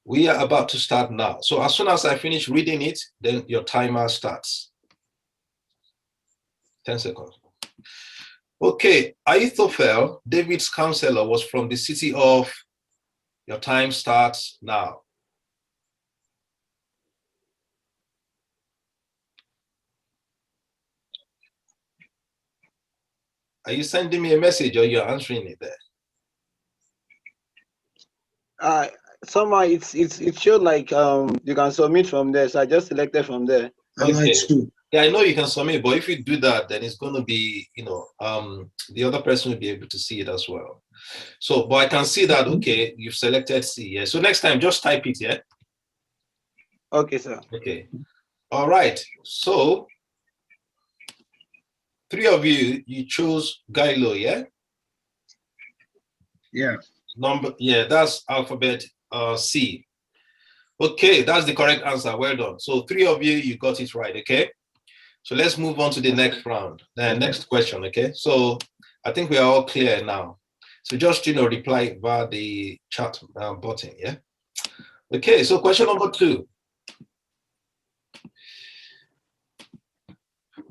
We are about to start now. So as soon as I finish reading it, then your timer starts. 10 seconds. Okay, Ahithophel, David's counselor, was from the city of, your time starts now. Are you sending me a message or you're answering it there? Somehow it showed like you can submit from there, so I just selected from there. Okay. Yeah, I know you can submit, but if you do that, then it's going to be, the other person will be able to see it as well. So, but I can see that, okay, you've selected C. Yeah. So next time, just type it, yeah? Okay, sir. Okay. All right. So, 3 of you chose Gilo, yeah? Yeah. That's alphabet C. Okay, that's the correct answer. Well done. So 3 of you got it right, okay? So let's move on to the next round, the next question, okay? So I think we are all clear now. So just, reply via the chat button, yeah? Okay, so question number 2.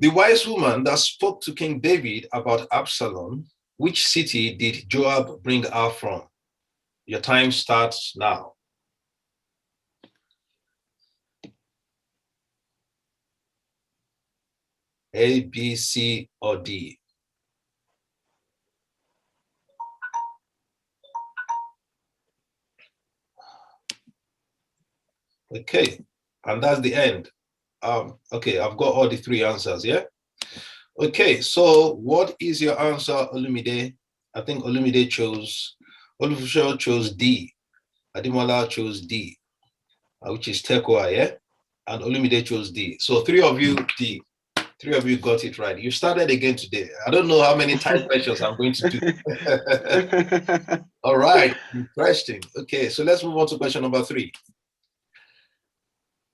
The wise woman that spoke to King David about Absalom, which city did Joab bring her from? Your time starts now. A, B, C, or D? Okay, and that's the end. Okay, I've got all the 3 answers, yeah? Okay, so what is your answer, Olumide? I think Olumide Olufusho chose D. Adimola chose D, which is Tekoa, yeah? And Olumide chose D. So 3 of you, D. 3 of you got it right. You started again today. I don't know how many time questions I'm going to do. All right, interesting. Okay, so let's move on to question number 3.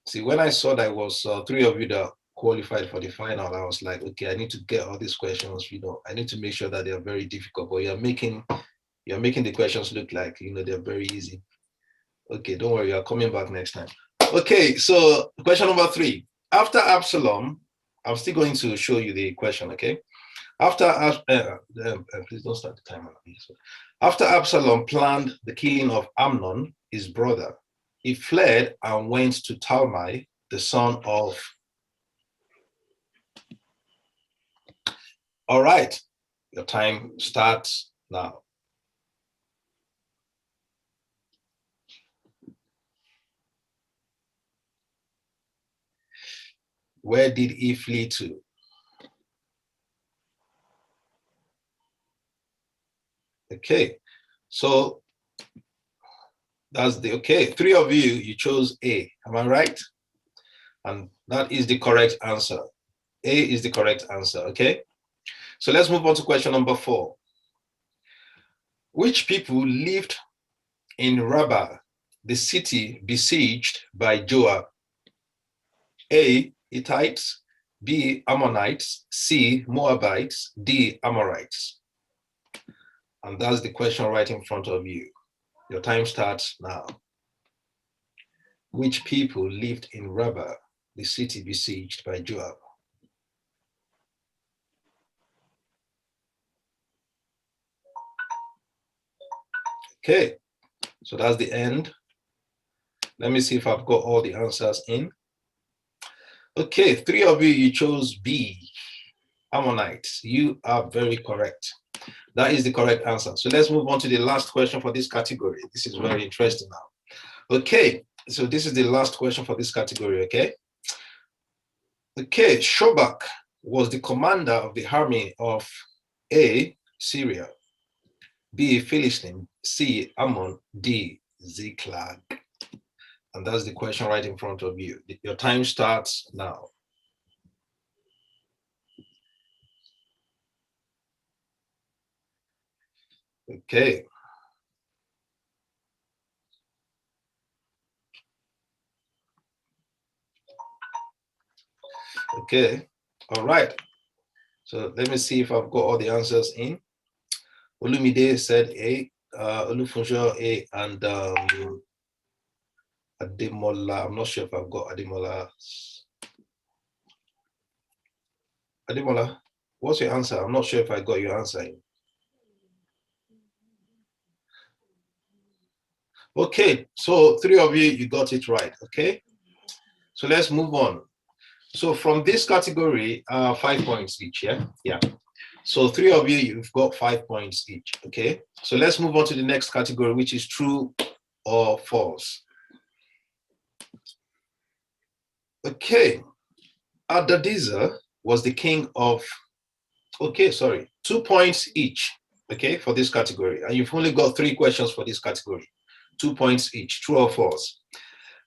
See, when I saw that was 3 of you that qualified for the final, I was like, okay, I need to get all these questions, I need to make sure that they're very difficult, but you're making the questions look like, they're very easy. Okay, don't worry, you're coming back next time. Okay, so question number 3. After Absalom, I'm still going to show you the question, okay? Please don't start the timer. After Absalom planned the killing of Amnon, his brother, he fled and went to Talmai, the son of... All right, your time starts now. Where did he flee to? Okay, so that's the, okay, 3 of you chose A, am I right? And that is the correct answer. A is the correct answer, okay? So let's move on to question number 4. Which people lived in Rabbah, the city besieged by Joab? A, Hittites, B, Ammonites, C, Moabites, D, Amorites. And that's the question right in front of you. Your time starts now. Which people lived in Rabbah, the city besieged by Joab? Okay, so that's the end. Let me see if I've got all the answers in. Okay, 3 of you chose B, Ammonites. You are very correct. That is the correct answer. So let's move on to the last question for this category. This is very interesting now. Okay, so this is the last question for this category, okay? Okay, Shobak was the commander of the army of A, Syria, B, Philistine, C, Ammon, D, Ziklag. And that's the question right in front of you. Your time starts now. Okay. Okay, all right. So let me see if I've got all the answers in. Olumide said A, Olufunjo A, and Ademola. I'm not sure if I've got Ademola. Ademola, what's your answer? I'm not sure if I got your answer. Okay, so 3 of you got it right. Okay, so let's move on. So from this category, 5 points each. Yeah. So 3 of you, you've got 5 points each. Okay, so let's move on to the next category, which is true or false. Okay, Adadiza was the king of. Okay, sorry, 2 points each. Okay, for this category, and you've only got 3 questions for this category. 2 points each, true or false.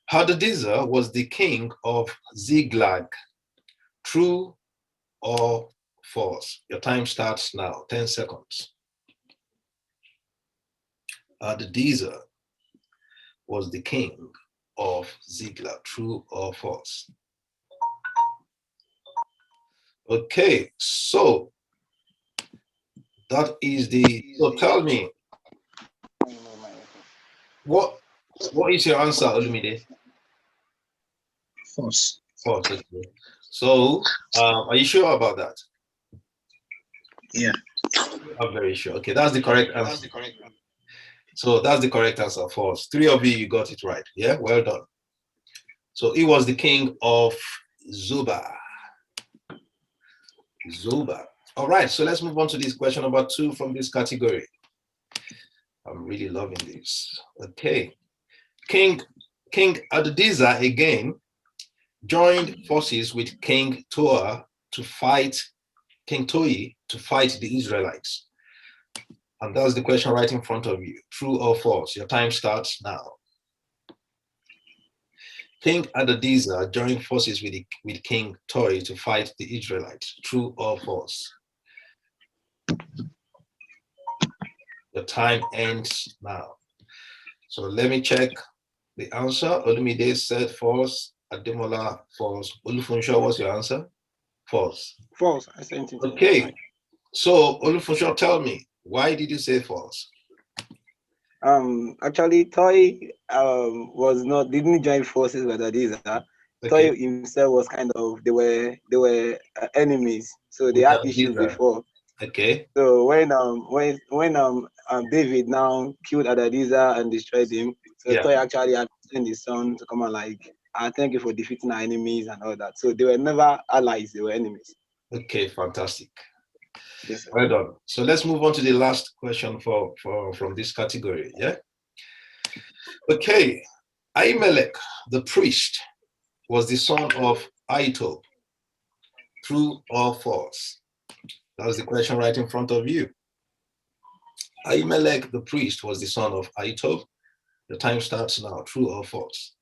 Hadadezer was the king of Ziglag. True or false? Your time starts now, 10 seconds. Hadadezer was the king of Ziglag. True or false? Okay, so that is the, so tell me, what is your answer, Olumide? False. False. Okay. So, are you sure about that? Yeah. I'm very sure. Okay, that's the correct answer. So that's the correct answer, false. 3 of you got it right. Yeah, well done. So he was the king of Zuba. Zuba. All right, so let's move on to this question number 2 from this category. I'm really loving this. Okay. King Adadiza again joined forces with King Toa to fight King Toi to fight the Israelites. And that's the question right in front of you. True or false? Your time starts now. King Adadiza joined forces with King Toi to fight the Israelites. True or false? The time ends now. So let me check the answer. Olumide said false. Ademola, false. Olufunsho, what's your answer? False. False. I sent it. Okay. So Olufunsho, tell me, why did you say false? Actually, Toy didn't join forces with Adadiza. Okay. Toy himself was kind of, they were enemies, so they With had issues Adadiza. before. Okay. So when David now killed Adadiza and destroyed him, so Yeah. Toy actually had sent his son to come and like, thank you for defeating our enemies and all that. So they were never allies; they were enemies. Okay, fantastic. Yes, sir. Well done. So let's move on to the last question from this category. Yeah. Okay. Ahimelech, the priest, was the son of Ahitub. True or false? That's the question right in front of you. Ahimelech, the priest, was the son of Ahitub. The time starts now. True or false?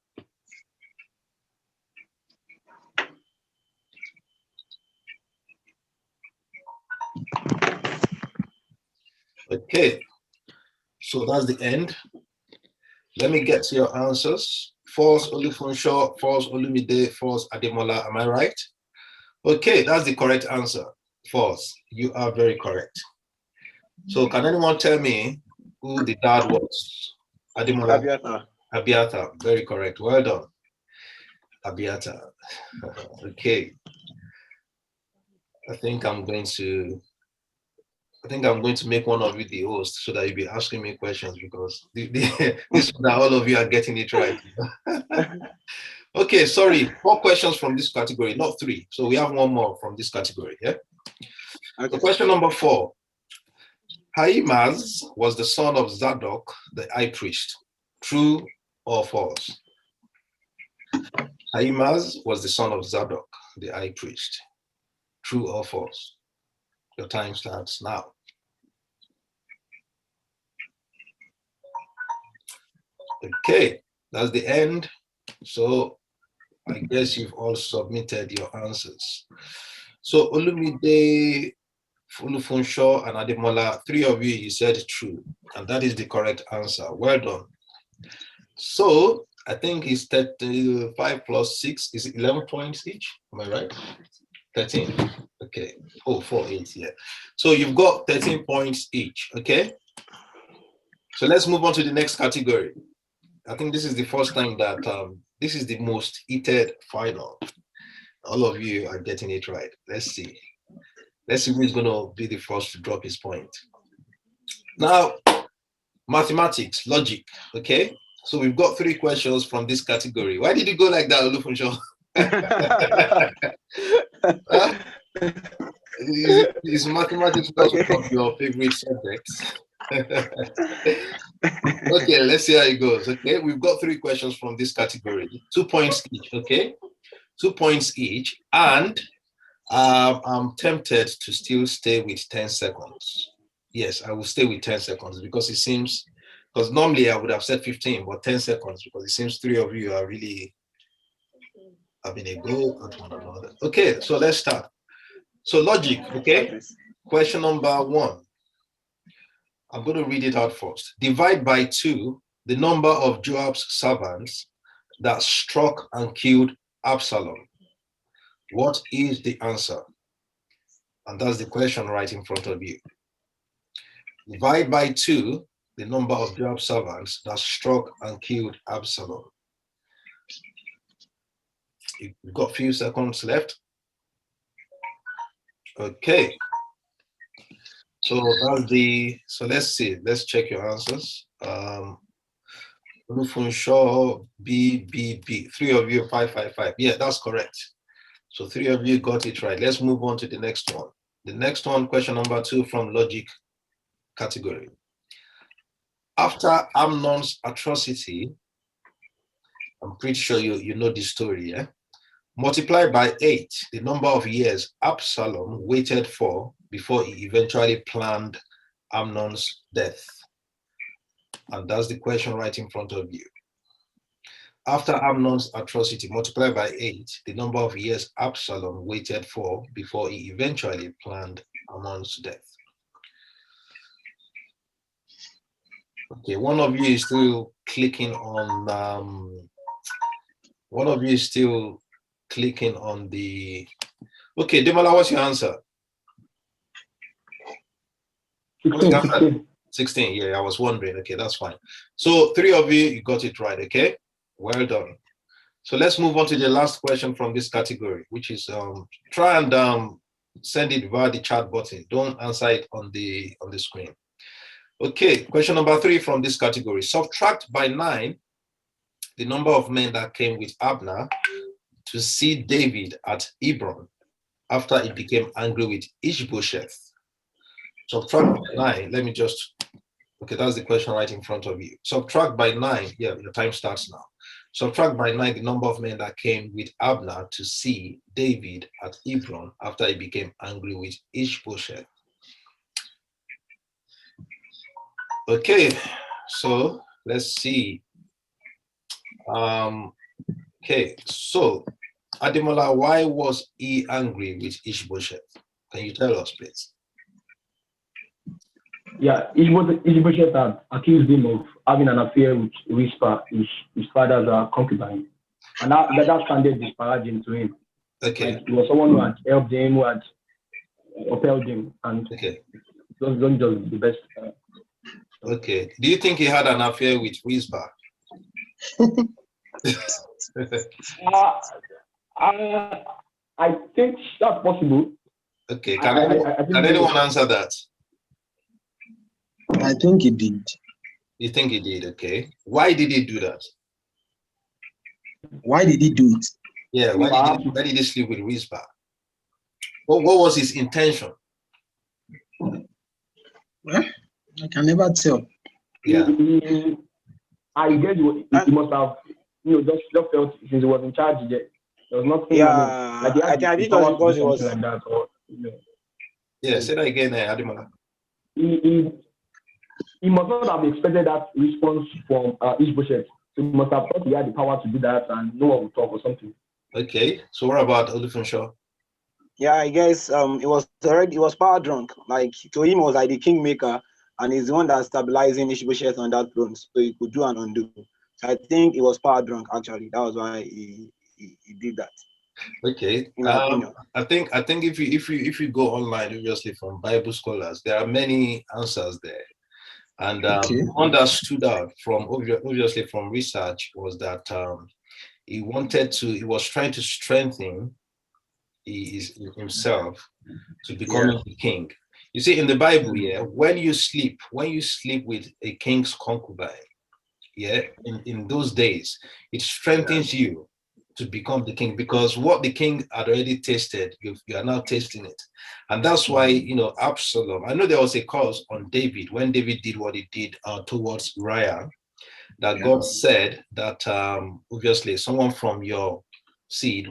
Okay. So that's the end. Let me get to your answers. False Olufunsho, false Olumide, false Ademola. Am I right? Okay, that's the correct answer. False. You are very correct. So can anyone tell me who the dad was? Ademola? Abiathar. Abiathar. Very correct. Well done. Abiathar. Okay. I think I'm going to make one of you the host so that you'll be asking me questions, because this that all of you are getting it right. Okay, sorry, 4 questions from this category, not 3. So we have 1 more from this category. Yeah. Okay. So question number 4. Ahimaaz was the son of Zadok, the high priest. True or false? Ahimaaz was the son of Zadok, the high priest. True or false? Your time starts now. Okay, that's the end. So I guess you've all submitted your answers. So Olumide, Olufunsho, and Ademola, 3 of you said true, and that is the correct answer. Well done. So I think it's 5 plus 6 is 11 points each. Am I right? 13. Okay. Oh, 4, 8. Yeah. So you've got 13 points each. Okay. So let's move on to the next category. I think this is the first time that this is the most heated final. All of you are getting it right. Let's see. Let's see who's going to be the first to drop his point. Now, mathematics, logic, okay? So we've got 3 questions from this category. Why did you go like that, Olufunso? Is mathematics not one of your favorite subjects? Okay, let's see how it goes. Okay, we've got 3 questions from this category, 2 points each. Okay, 2 points each, and I'm tempted to still stay with 10 seconds. Yes, I will stay with 10 seconds because it seems, because normally I would have said 15, but 10 seconds because it seems 3 of you are really having a go at one another. Okay, so let's start. So logic, okay? Question number 1. I'm going to read it out first. Divide by 2 the number of Joab's servants that struck and killed Absalom. What is the answer? And that's the question right in front of you. Divide by 2 the number of Joab's servants that struck and killed Absalom. You've got a few seconds left. Okay. So that's so let's see. Let's check your answers. Rufunshaw, B. 3 of you, 5. Yeah, that's correct. So 3 of you got it right. Let's move on to the next one. The next one, question number 2 from logic category. After Amnon's atrocity, I'm pretty sure you know this story, yeah? Multiply by 8 the number of years Absalom waited for before he eventually planned Amnon's death. And that's the question right in front of you. After Amnon's atrocity, multiply by 8 the number of years Absalom waited for before he eventually planned Amnon's death. Okay, one of you is still clicking on the okay, Demola, what's your answer? 16. 16, yeah, I was wondering. Okay, that's fine. So 3 of you got it right, okay? Well done. So let's move on to the last question from this category, which is try and send it via the chat button. Don't answer it on the screen. Okay, question number 3 from this category. Subtract by 9 the number of men that came with Abner to see David at Hebron after he became angry with Ishbosheth. Subtract by 9, let me just, okay, that's the question right in front of you. Subtract by 9, yeah, your time starts now. Subtract by 9 the number of men that came with Abner to see David at Hebron after he became angry with Ishbosheth. Okay, so let's see. Okay, so Ademola, why was he angry with Ishbosheth? Can you tell us, please? Yeah, Ishbosheth had accused him of having an affair with Rizpah, his father's concubine. And that sounded disparaging to him. Okay. Like, he was someone who had helped him, who had upheld him, and okay. It wasn't just the best. Okay. Do you think he had an affair with Rizpah? I think that's possible. Okay. Can anyone answer that? I think he did. You think he did? Okay. Why did he do that? Why did he do it? Yeah. Why did he sleep with Rizpah? What was his intention? Well, I can never tell. Yeah. I guess he must have, just felt since he was in charge, there was nothing. Yeah, like I think it was because it was like that, or Yeah, say that again, Ademola. He must not have expected that response from Ishbosheth. So he must have thought he had the power to do that, and no one would talk or something. Okay. So what about Olufunso? Yeah, I guess it was power drunk. Like, to him, it was like the kingmaker, and he's the one that's stabilizing Ishbosheth on that throne, so he could do and undo. So I think it was power drunk. Actually, that was why he did that. Okay. In my opinion. I think if you go online, obviously from Bible scholars, there are many answers there. And Okay. one that stood out from obviously from research was that he was trying to strengthen himself to becoming the king. You see, in the Bible, when you sleep with a king's concubine, in those days, it strengthens you to become the king, because what the king had already tasted, you are now tasting it. And that's why, Absalom, I know there was a curse on David when David did what he did towards Uriah, that God said that obviously someone from your seed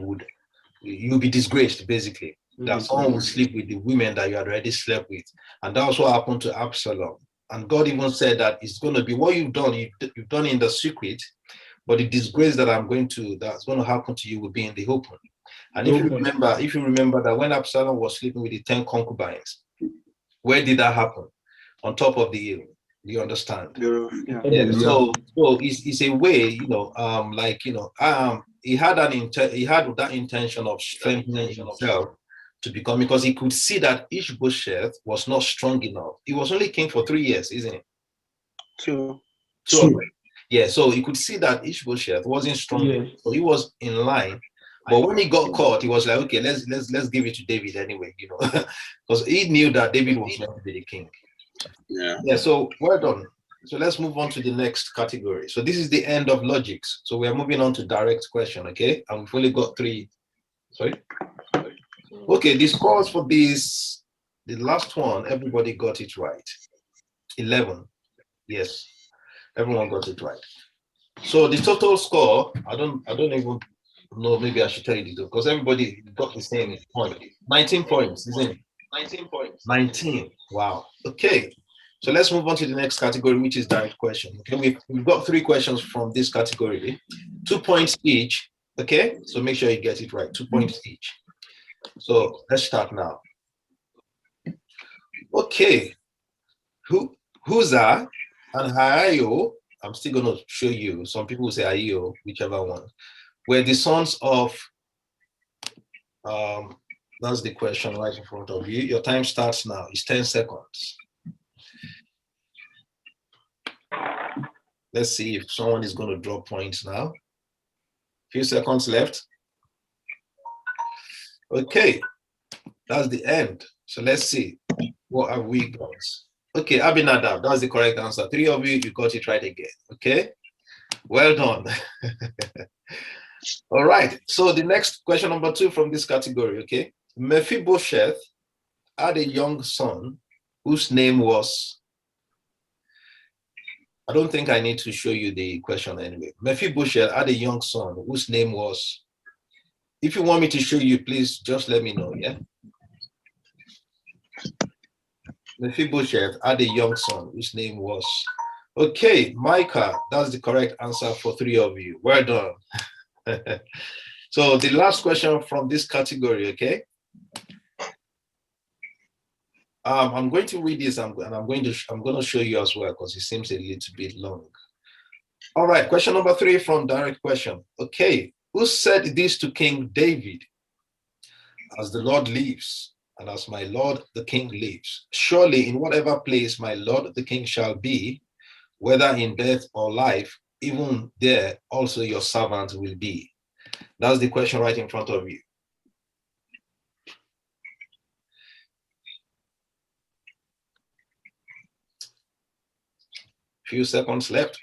you'll be disgraced, basically. That someone will sleep with the women that you had already slept with. And that was what happened to Absalom. And God even said that it's going to be what you've done in the secret, but the disgrace that's going to happen to you will be in the open. And if you remember that when Absalom was sleeping with the 10 concubines, where did that happen? On top of the hill. Do you understand? So it's a way, he had that intention of strengthening himself to become, because he could see that Ishbosheth was not strong enough. He was only king for 3 years, isn't it? Two. Yeah, so he could see that Ishbosheth wasn't strong enough, so he was in line. But when he got caught, he was like, okay, let's give it to David anyway, because he knew that David was meant to be the king. Yeah, so well done. So let's move on to the next category. So this is the end of logics. So we are moving on to direct question, okay? And we've only got 3. Sorry? Okay, the scores for this, the last one, everybody got it right. 11. Yes, everyone got it right. So the total score, I don't even know, maybe I should tell you this, because everybody got the same point. 19 points, isn't it? 19 points. 19. Wow. Okay. So let's move on to the next category, which is direct question. Okay, we've got 3 questions from this category, 2 points each. Okay, so make sure you get it right. 2 points each. So let's start now. Okay, Huza and Hayo, I'm still going to show you. Some people say Ayo, whichever one, were the sons of. That's the question right in front of you. Your time starts now. It's 10 seconds. Let's see if someone is going to drop points now. Few seconds left. Okay, that's the end. So let's see. What have we got? Okay, Abinadab, that's the correct answer. 3 of you got it right again. Okay, well done. All right, so the next question, number 2 from this category, okay? Mephibosheth had a young son whose name was, I don't think I need to show you the question anyway. Mephibosheth had a young son whose name was, if you want me to show you, please just let me know, yeah? Mephibosheth had a young son whose name was, okay, Micah, that's the correct answer for 3 of you. Well done. So the last question from this category, okay? I'm going to read this and I'm going to show you as well, because it seems a little bit long. All right, question number 3 from direct question. Okay, who said this to King David? As the Lord lives, and as my Lord the King lives, surely in whatever place my Lord the King shall be, whether in death or life, even there also your servant will be. That's the question right in front of you. Few seconds left.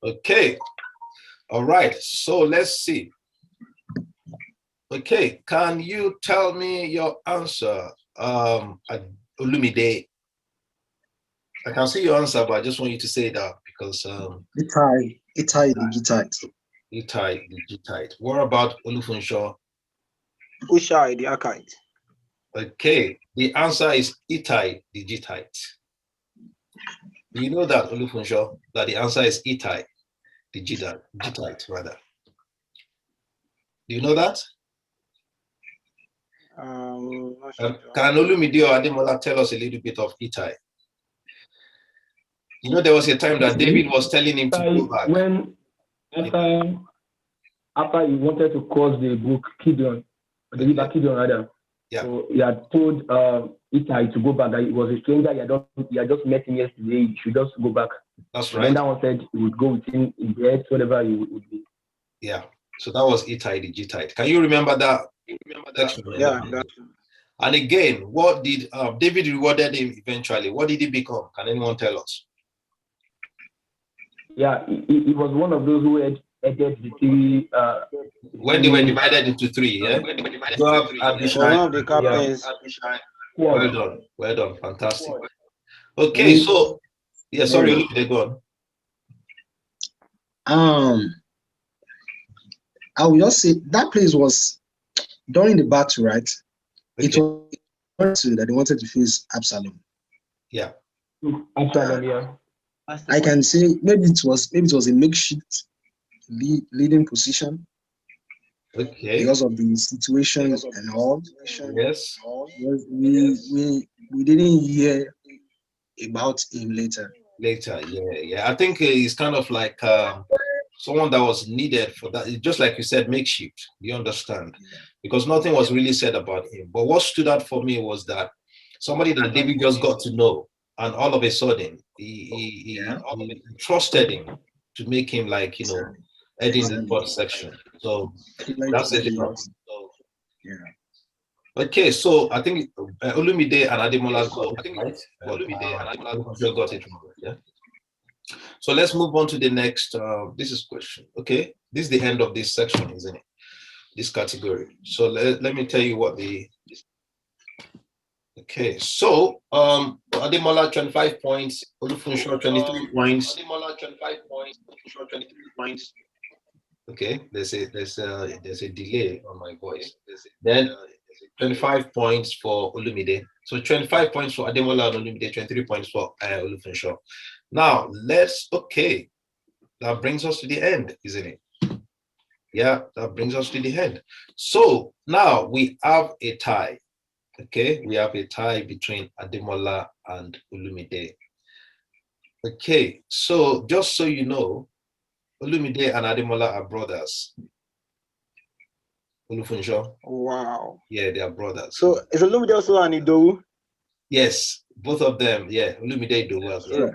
Okay. All right. So let's see. Okay. Can you tell me your answer, Olumide? I can see your answer, but I just want you to say that because Itai the Gittite. Itai the Gittite. What about Olufunsho? Ushai the Akite. Okay, the answer is Itai the Gittite. Do you know that, Olufunsho, that the answer is Itai the Gittite, rather? Do you know that? Can Olumide or Ademola tell us a little bit of Itai? You know, there was a time that David was telling him to go back. When after he wanted to cross the brook Kidron, the river Kidron rather, Yeah. So he had told Itai to go back. That it was a stranger. He had just met him yesterday. He should just go back. That's And right. then that one said he would go with him in bed, whatever he would be. Yeah. So that was Itai the Gittite. Can you remember that section? Yeah, that's And again, what did David rewarded him eventually? What did he become? Can anyone tell us? Yeah, he was one of those who had headed the three. When they were divided into three, yeah? Joab, for Abishai. one of the captains. Well done. Well done. Fantastic. Okay, so yeah, sorry, Olumide, go on. I will just say that place was during the battle, right? It Okay. was that they wanted to face Absalom. Yeah. Absalom, yeah. I can say maybe it was a makeshift leading position Okay. because of the situation and all. Yes. We didn't hear about him later. Later, yeah. I think he's kind of like someone that was needed for that. Just like you said, makeshift. You understand? Because nothing was really said about him. But what stood out for me was that somebody that David just got to know, and all of a sudden he trusted him to make him, like, you know, heading the fourth section. So that's it. Yeah. Okay, so I think Olumide and Ademola got it right, but Olumide got it wrong. Yeah. So let's move on to the next. This is question. Okay, this is the end of this section, isn't it? This category. So let me tell you what the. Okay, so Ademola 25 points, Olufunso 23 points. Ademola 25 points, Olufunso 23 points. Okay, there's a delay on my voice. Then 25 points for Olumide. So 25 points for Ademola and Olumide, 23 points for Olufunso. Now okay, that brings us to the end, isn't it? Yeah, that brings us to the end. So now we have a tie. Okay, we have a tie between Ademola and Olumide. Okay, so just so you know, Olumide and Ademola are brothers. Olufunso. Wow. Yeah, they are brothers. So is Olumide also an Idowu? Yes, both of them. Yeah, Olumide Idowu as well.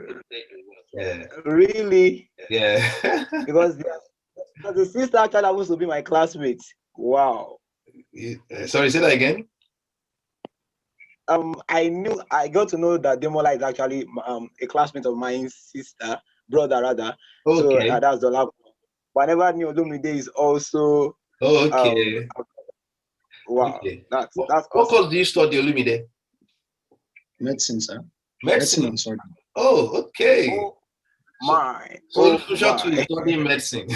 Yeah. Really? Yeah. Because the sister actually happens to be my classmate. Wow. Sorry, say that again. I got to know that Demola is actually a classmate of my sister, brother rather. Okay. So that's the lab. But I never knew Olumide is also. Okay. Wow. Okay. That's What awesome. course do you study, Olumide? Medicine, sir. Medicine. I'm sorry. Oh, okay. Oh my. So Olufunso is studying medicine.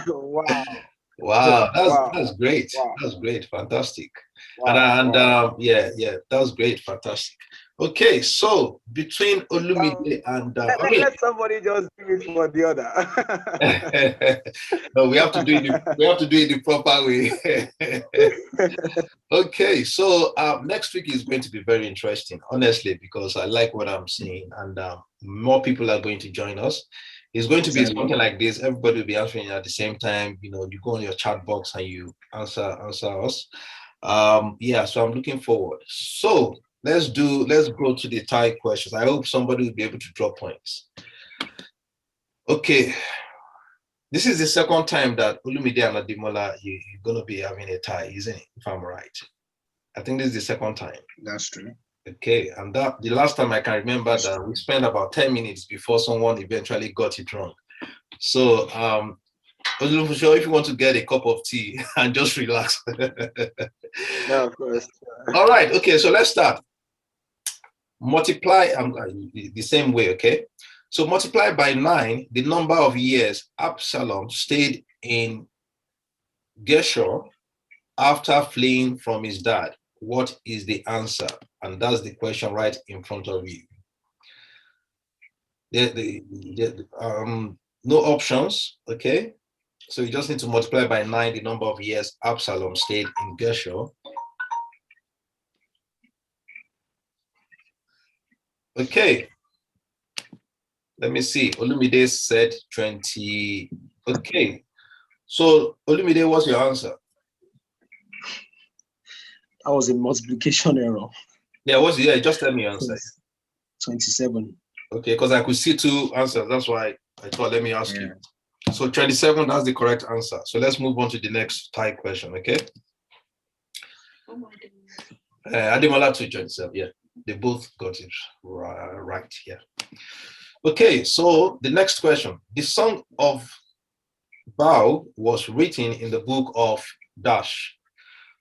Wow. Wow, that's great. Wow. That's great. Fantastic. Wow. Yeah, that's great. Fantastic. Okay, so between Olumide and let somebody just do it for the other. no, we have to do it the proper way. Okay, so next week is going to be very interesting, honestly, because I like what I'm seeing, and more people are going to join us. It's going to be something like this. Everybody will be answering at the same time. You know, you go on your chat box and you answer us. Yeah, so I'm looking forward. So let's go to the tie questions. I hope somebody will be able to draw points. Okay. This is the second time that Olumide and Ademola, you're going to be having a tie, isn't it? If I'm right. I think this is the second time. That's true. Okay, and that the last time I can remember that we spent about 10 minutes before someone eventually got it wrong. So, Olumide, if you want to get a cup of tea and just relax. Yeah, of course. All right, okay, so let's start. Multiply the same way, okay? So multiply by 9 the number of years Absalom stayed in Geshur after fleeing from his dad. What is the answer? And that's the question right in front of you. No options, okay? So you just need to multiply by 9 the number of years Absalom stayed in Geshur. Okay. Let me see. Olumide said 20. Okay. So Olumide, what's your answer? That was a multiplication error. Yeah, what's yeah? Just tell me your answer. 27. Okay, because I could see two answers. That's why I thought let me ask you. So 27, that's the correct answer. So let's move on to the next type question, okay? Ademola to 27, yeah. They both got it right, yeah. Okay, so the next question. The Song of Bow was written in the book of Dash.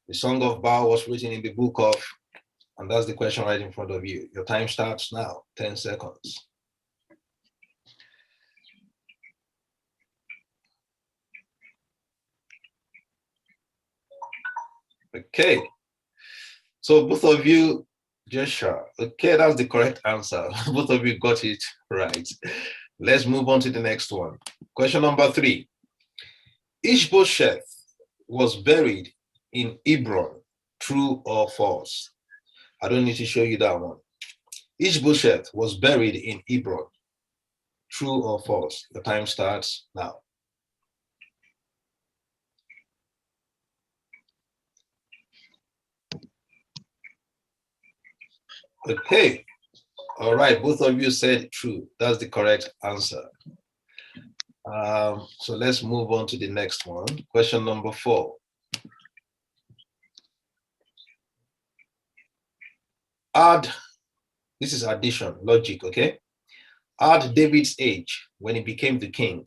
The Song of Bow was written in the book of, and that's the question right in front of you. Your time starts now, 10 seconds. Okay, so both of you, Joshua, okay, that's the correct answer. Both of you got it right. Let's move on to the next one. Question number 3. Ishbosheth was buried in Hebron, true or false? I don't need to show you that one. Ishbosheth was buried in Hebron, true or false? The time starts now. Okay, all right, both of you said true. That's the correct answer. So let's move on to the next one. Question number 4. Add, this is addition, logic, okay? Add David's age when he became the king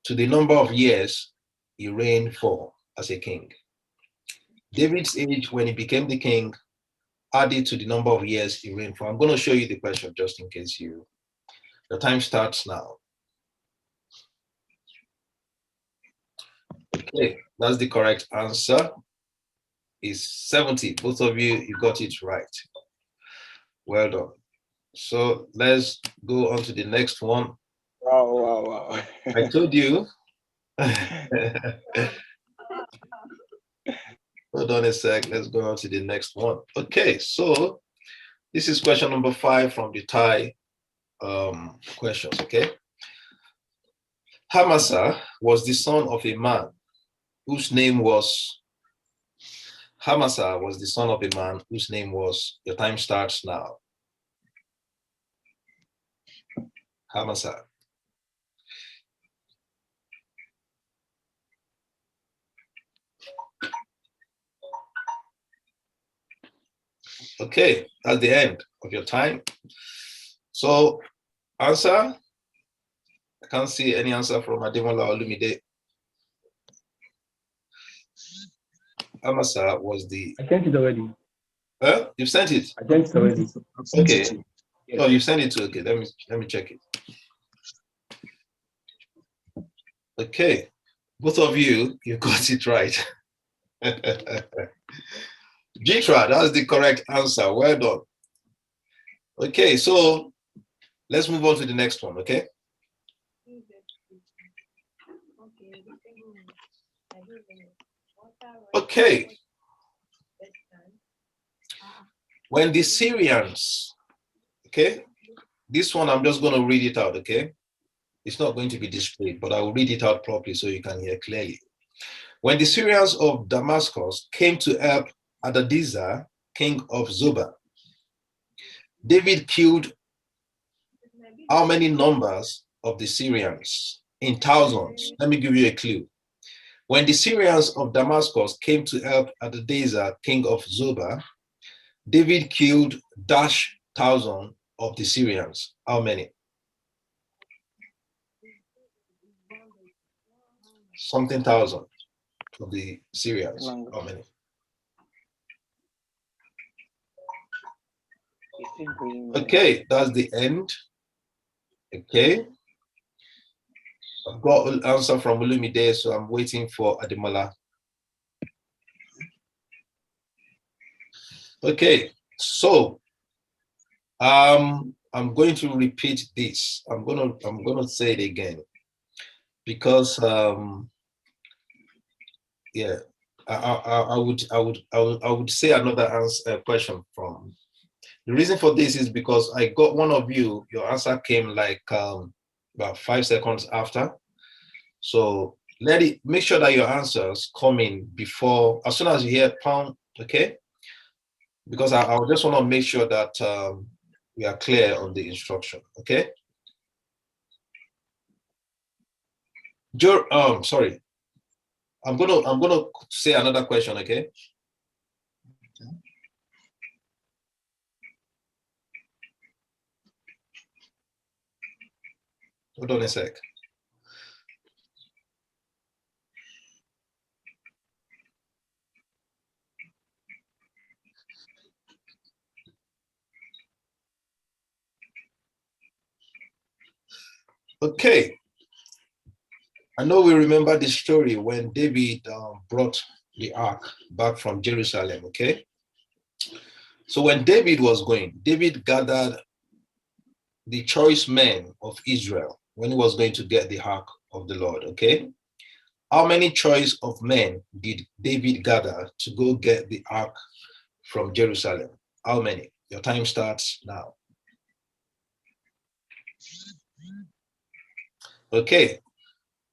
to the number of years he reigned for as a king. David's age when he became the king, added to the number of years he reigned for. I'm going to show you the question just in case you, the time starts now. Okay, that's the correct answer. Is 70. Both of you, you got it right. Well done. So let's go on to the next one. Wow. I told you. Hold on a sec. Let's go on to the next one. Okay, so this is question number 5 from the Thai questions. Okay. Hamasa was the son of a man whose name was. Hamasa was the son of a man whose name was. Your time starts now. Hamasa. Okay, that's the end of your time. So, answer? I can't see any answer from Ademola Olumide. Hamasa was the. I sent it already. You've sent it? I sent it already. Okay. Yes. Oh, you sent it to, okay, let me check it. Okay, both of you, you got it right. Jitra, that's the correct answer. Well done. Okay, so let's move on to the next one, okay? Okay. When the Syrians, okay, this one I'm just going to read it out, okay? It's not going to be displayed, but I will read it out properly so you can hear clearly. When the Syrians of Damascus came to help Hadadezer, king of Zobah, David killed how many numbers of the Syrians? In thousands. Let me give you a clue. When the Syrians of Damascus came to help Hadadezer, king of Zobah, David killed -1,000 of the Syrians. How many? Something thousand of the Syrians. How many? Okay, that's the end. Okay. I've got an answer from Olumide, so I'm waiting for Ademola. Okay, so I'm going to repeat this. I'm gonna say it again because yeah, I would say another answer question from. The reason for this is because I got one of you, your answer came like about 5 seconds after. So make sure that your answers come in before, as soon as you hear pound, okay? because I just want to make sure that we are clear on the instruction. Okay. Sorry. I'm gonna say another question. Okay. Hold on a sec. Okay. I know we remember the story when David brought the ark back from Jerusalem. Okay. So when David was going, David gathered the choice men of Israel when he was going to get the ark of the Lord. Okay. How many choice of men did David gather to go get the ark from Jerusalem? How many? Your time starts now. Okay.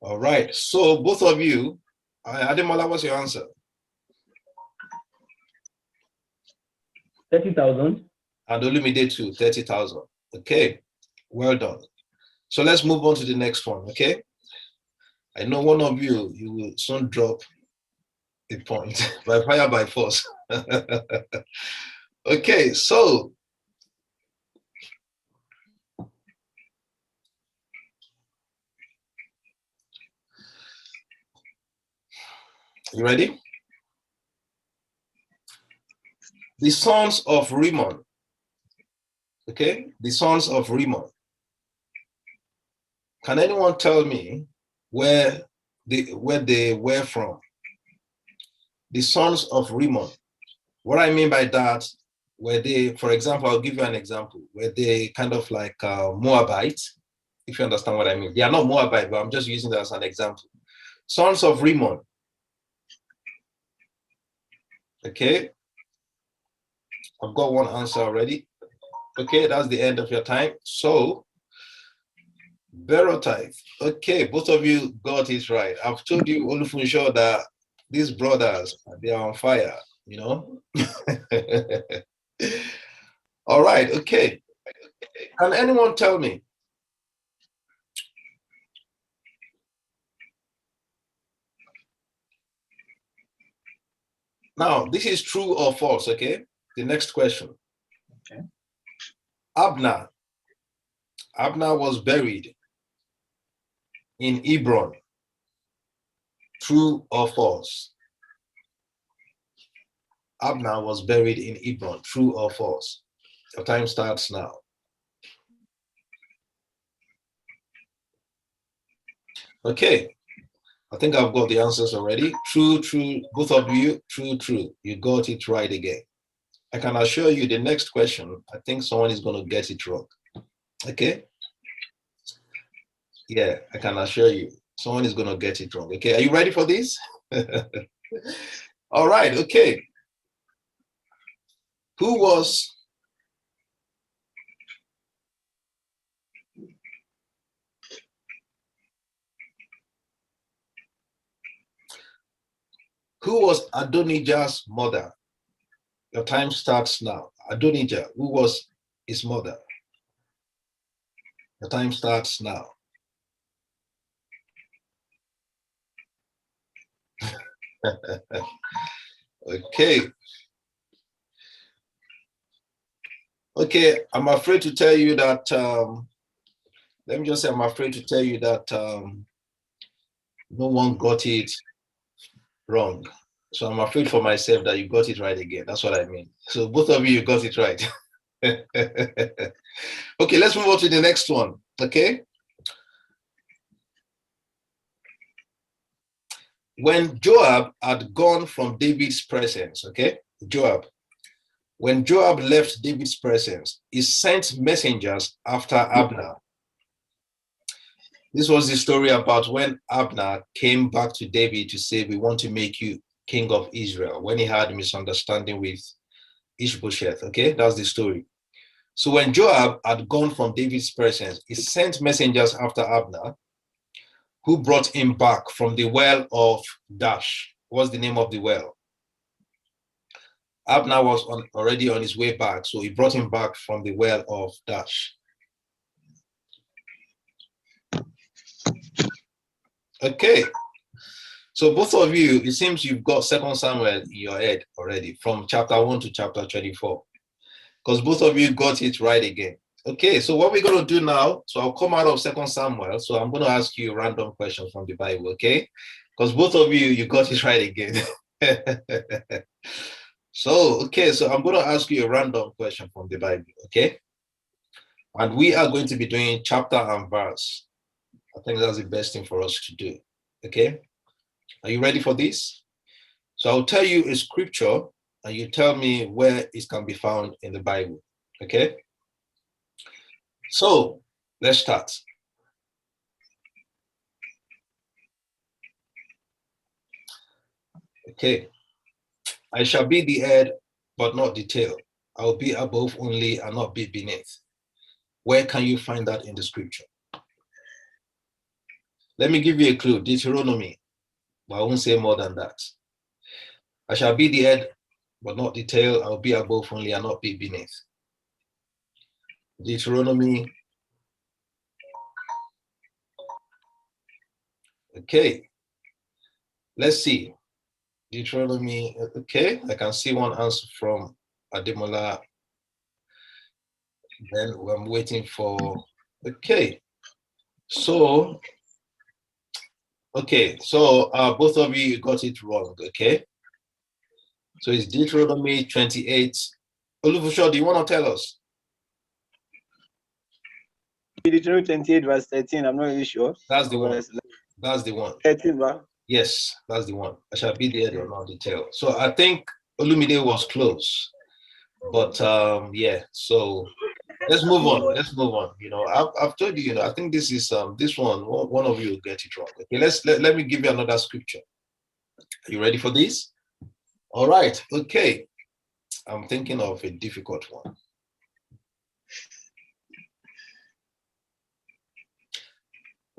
All right. So both of you, Ademola, what's your answer? 30,000. And Olumide too, 30,000. Okay. Well done. So let's move on to the next one. Okay. I know one of you will soon drop a point by fire by force. Okay. So you ready? The sons of Rimmon. Okay, the sons of Rimmon. Can anyone tell me where they were from? The sons of Rimmon. What I mean by that, were they, for example, I'll give you an example, were they kind of like Moabites, if you understand what I mean. They are not Moabite, but I'm just using that as an example. Sons of Rimmon. Okay, I've got one answer already. Okay, that's the end of your time. So, Berotype. Okay, both of you got it right. I've told you, Olufunsho, that these brothers, they are on fire, you know? All right, okay. Can anyone tell me? Now, this is true or false, okay? The next question. Okay. Abner was buried in Hebron. True or false? Abner was buried in Hebron. True or false? Your time starts now. Okay. I think I've got the answers already. True, true. Both of you, true, true. You got it right again. I can assure you the next question, I think someone is going to get it wrong. Okay? Yeah, I can assure you someone is going to get it wrong. Okay, are you ready for this? All right, okay. Who was Adonijah's mother? Your time starts now. Adonijah, who was his mother? Your time starts now. Okay. Okay, I'm afraid to tell you that, let me just say, I'm afraid to tell you that no one got it wrong. So I'm afraid for myself that you got it right again. That's what I mean. So both of you got it right. Okay, let's move on to the next one. Okay. When Joab had gone from David's presence, okay, when Joab left David's presence, he sent messengers after Abner. This was the story about when Abner came back to David to say, we want to make you king of Israel, when he had a misunderstanding with Ishbosheth. Okay, that's the story. So when Joab had gone from David's presence, he sent messengers after Abner, who brought him back from the well of Dash. What's the name of the well? Abner was already on his way back, so he brought him back from the well of Dash. Okay, so both of you, it seems you've got 2 Samuel in your head already, from chapter 1 to chapter 24, because both of you got it right again. Okay, so what we're going to do now, so I'll come out of 2 Samuel, so I'm going to ask you a random question from the Bible, okay? Because both of you got it right again. So, okay, so I'm going to ask you a random question from the Bible, okay? And we are going to be doing chapter and verse. I think that's the best thing for us to do, okay? Are you ready for this? So I'll tell you a scripture and you tell me where it can be found in the Bible, okay? So let's start. Okay. I shall be the head, but not the tail. I will be above only and not be beneath. Where can you find that in the scripture? Let me give you a clue. Deuteronomy, but I won't say more than that. I shall be the head, but not the tail. I will be above only and not be beneath. Deuteronomy. Okay. Let's see. Deuteronomy. Okay. I can see one answer from Ademola. Then I'm waiting for. Okay. So. Okay. So both of you got it wrong. Okay. So it's Deuteronomy 28. Olufusho, do you want to tell us? Deuteronomy 28 verse 13. I'm not really sure. That's the one. That's the one. 13, bro. Yes, that's the one. I shall be the head or not the tail. So I think Olumide was close. But yeah, so let's move on. Let's move on. You know, I've told you, you know, I think this is this one of you will get it wrong. Okay, let me give you another scripture. Are you ready for this? All right, okay. I'm thinking of a difficult one.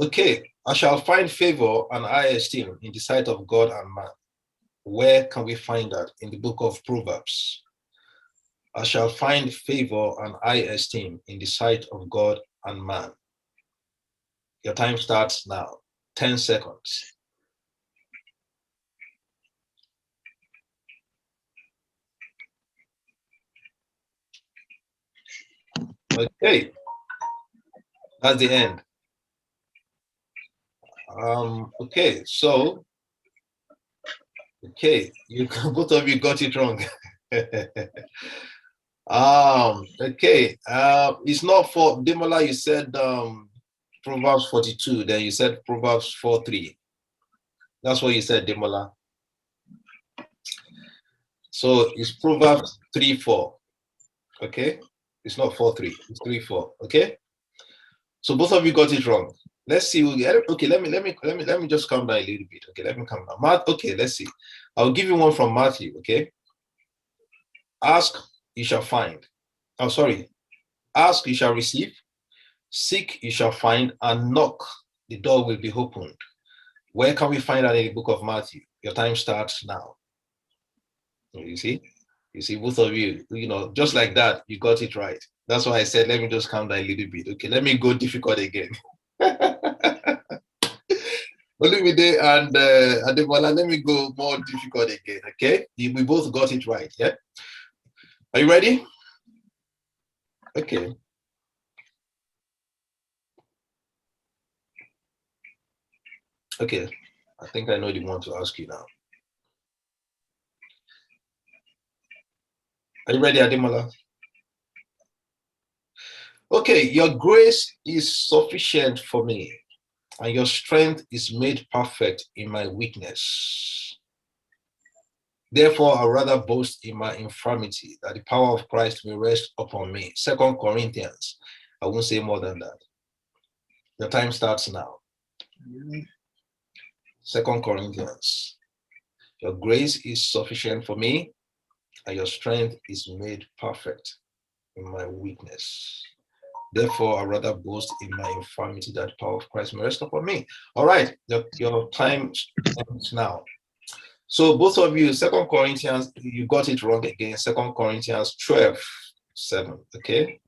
Okay, I shall find favor and high esteem in the sight of God and man. Where can we find that? In the book of Proverbs. I shall find favor and high esteem in the sight of God and man. Your time starts now. 10 seconds. Okay, that's the end. Okay, so okay, you both of you got it wrong. Okay, it's not for Demola. You said Proverbs 42, then you said Proverbs 4:3. That's what you said, Demola. So it's Proverbs 3:4. Okay, it's not 4:3, it's 3:4. Okay, so both of you got it wrong. Let's see. Okay, let me just calm down a little bit. Okay, let me calm down. Okay, let's see. I'll give you one from Matthew. Okay, ask, you shall find. Oh, sorry. Ask, you shall receive. Seek, you shall find, and knock, the door will be opened. Where can we find that in the book of Matthew? Your time starts now. You see, both of you, you know, just like that, you got it right. That's why I said, let me just calm down a little bit. Okay, let me go difficult again. Olumide and Ademola, let me go more difficult again. Okay, we both got it right. Yeah, are you ready? Okay. Okay, I think I know the one to ask you now. Are you ready, Ademola? Okay, your grace is sufficient for me, and your strength is made perfect in my weakness. Therefore, I'd rather boast in my infirmity, that the power of Christ may rest upon me. 2 Corinthians. I won't say more than that. The time starts now. 2 Corinthians. Your grace is sufficient for me, and your strength is made perfect in my weakness. Therefore, I'd rather boast in my infirmity, that the power of Christ may rest upon me. All right, your time ends now. So both of you, 2 Corinthians, you got it wrong again. 2 Corinthians 12:7. Okay.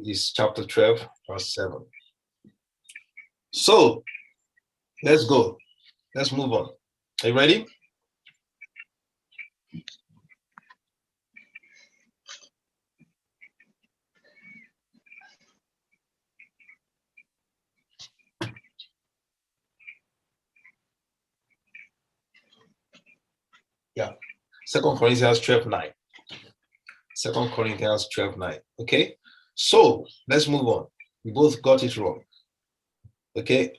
Is chapter 12, verse 7. So let's go. Let's move on. Are you ready? Yeah. 2 Corinthians 12:9. 2 Corinthians 12:9. Okay. So let's move on. We both got it wrong. Okay.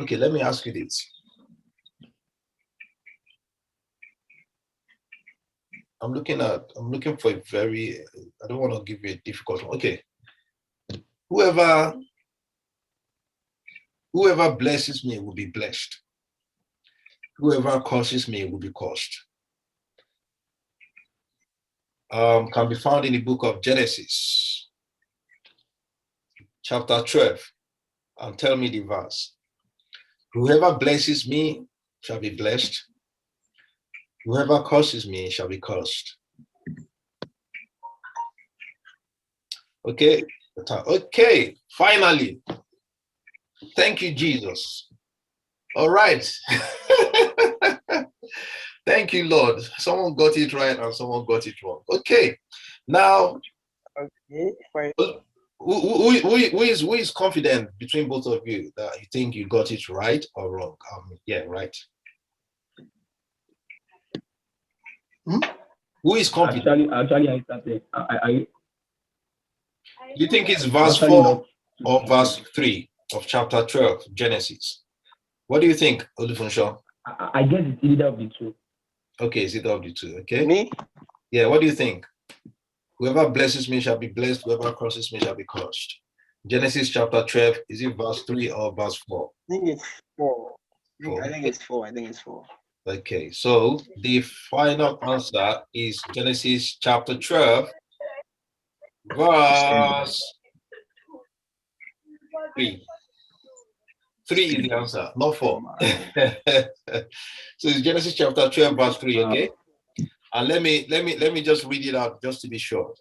Okay, let me ask you this. I'm looking for a very, I don't want to give you a difficult one. Okay. Whoever blesses me will be blessed. Whoever curses me will be cursed. Can be found in the book of Genesis, chapter 12. And tell me the verse. Whoever blesses me shall be blessed. Whoever curses me shall be cursed. Okay. Okay. Finally. Thank you, Jesus. All right. Thank you, Lord. Someone got it right and someone got it wrong. Okay. Now, Okay. Fine. who is confident between both of you that you think you got it right or wrong? Yeah, right. Who is confident? Actually, I started. You think it's verse 4 or verse 3 of chapter 12, Genesis? What do you think, Olufunsho? I guess it's either of the two. Okay, it's either of the two. Okay. Me? Yeah, what do you think? Whoever blesses me shall be blessed, whoever curses me shall be cursed. Genesis chapter 12, is it verse 3 or verse 4? I think it's 4. Four. I think it's 4. I think it's 4. Okay, so the final answer is Genesis chapter 12, verse 3. 3 is the answer, not 4. So it's Genesis chapter 12, verse 3, okay? And let me just read it out just to be sure.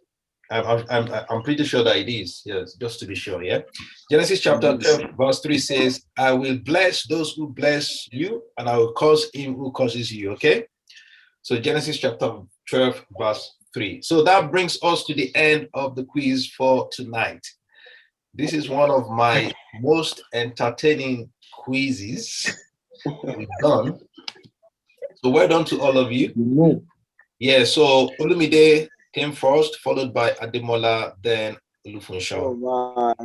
I'm pretty sure that it is, yes, just to be sure, yeah. Genesis chapter 12, verse 3 says, I will bless those who bless you, and I will curse him who curses you, okay? So Genesis chapter 12, verse 3. So that brings us to the end of the quiz for tonight. This is one of my most entertaining quizzes we've done. So well done to all of you. Yeah, so Olumide came first, followed by Ademola, then Olufunsho. Oh, man.